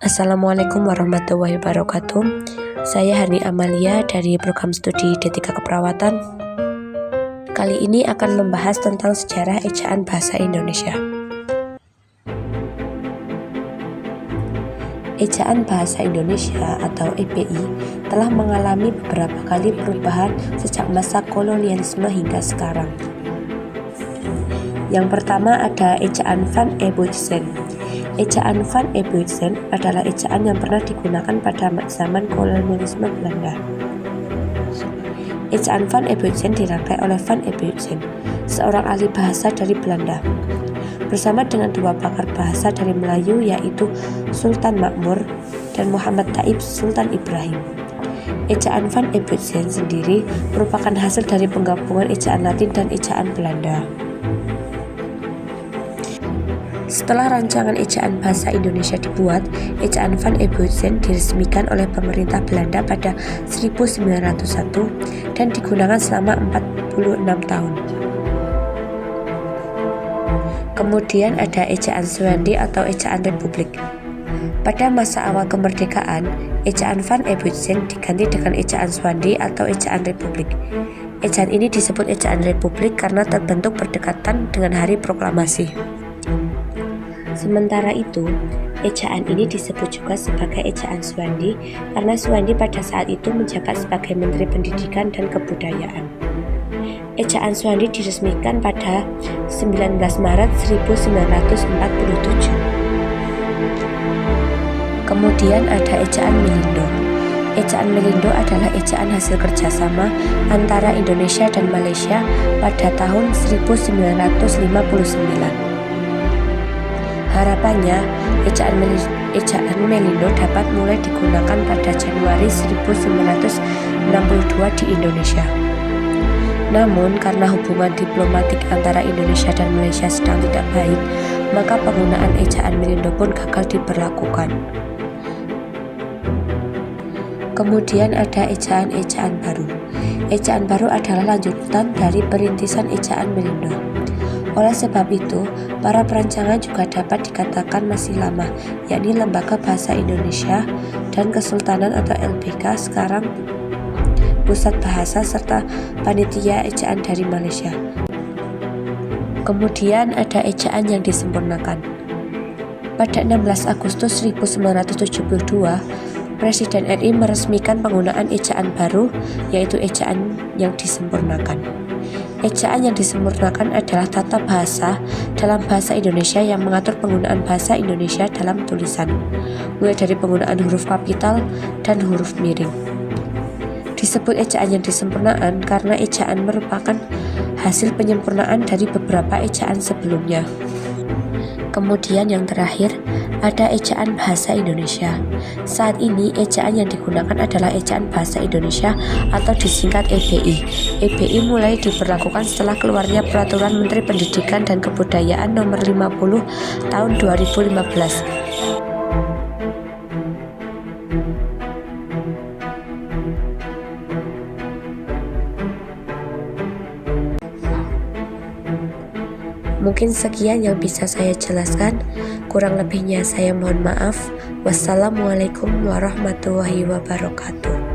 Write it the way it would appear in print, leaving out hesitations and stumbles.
Assalamualaikum warahmatullahi wabarakatuh. Saya Hani Amalia dari program studi D3 Keperawatan. Kali ini akan membahas tentang sejarah ejaan bahasa Indonesia. Ejaan bahasa Indonesia atau EBI telah mengalami beberapa kali perubahan sejak masa kolonialisme hingga sekarang. Yang pertama ada ejaan Van Ebuitsen. Ejaan Van Ebuitsen adalah ejaan yang pernah digunakan pada zaman kolonialisme Belanda. Ejaan Van Ebuitsen dirangkai oleh Van Ebuitsen, seorang ahli bahasa dari Belanda, bersama dengan dua pakar bahasa dari Melayu yaitu Sultan Makmur dan Muhammad Taib Sultan Ibrahim. Ejaan Van Ebuitsen sendiri merupakan hasil dari penggabungan ejaan Latin dan ejaan Belanda. Setelah rancangan ejaan bahasa Indonesia dibuat, ejaan Van Ebuitsen diresmikan oleh pemerintah Belanda pada 1901 dan digunakan selama 46 tahun. Kemudian ada ejaan Swandi atau ejaan Republik. Pada masa awal kemerdekaan, ejaan Van Ebuitsen diganti dengan ejaan Swandi atau ejaan Republik. Ejaan ini disebut ejaan Republik karena terbentuk berdekatan dengan hari proklamasi. Sementara itu, ejaan ini disebut juga sebagai ejaan Swandi karena Swandi pada saat itu menjabat sebagai Menteri Pendidikan dan Kebudayaan. Ejaan Swandi diresmikan pada 19 Maret 1947. Kemudian ada ejaan Melindo. Ejaan Melindo adalah ejaan hasil kerjasama antara Indonesia dan Malaysia pada tahun 1959. Harapannya, ejaan Melindo dapat mulai digunakan pada Januari 1962 di Indonesia. Namun, karena hubungan diplomatik antara Indonesia dan Malaysia sedang tidak baik, maka penggunaan ejaan Melindo pun gagal diberlakukan. Kemudian ada ejaan-ejaan baru. Ejaan baru adalah lanjutan dari perintisan ejaan Melindo. Oleh sebab itu, para perancangan juga dapat dikatakan masih lama, yakni Lembaga Bahasa Indonesia dan Kesultanan atau LBK sekarang Pusat Bahasa serta Panitia Ejaan dari Malaysia. Kemudian ada ejaan yang disempurnakan. Pada 16 Agustus 1972, Presiden RI meresmikan penggunaan ejaan baru, yaitu ejaan yang disempurnakan. Ejaan yang disempurnakan adalah tata bahasa dalam bahasa Indonesia yang mengatur penggunaan bahasa Indonesia dalam tulisan, mulai dari penggunaan huruf kapital dan huruf miring. Disebut ejaan yang disempurnakan karena ejaan merupakan hasil penyempurnaan dari beberapa ejaan sebelumnya. Kemudian yang terakhir, ada ejaan bahasa Indonesia. Saat ini, ejaan yang digunakan adalah ejaan bahasa Indonesia atau disingkat EBI. EBI mulai diberlakukan setelah keluarnya Peraturan Menteri Pendidikan dan Kebudayaan Nomor 50 Tahun 2015. Mungkin sekian yang bisa saya jelaskan, kurang lebihnya saya mohon maaf. Wassalamualaikum warahmatullahi wabarakatuh.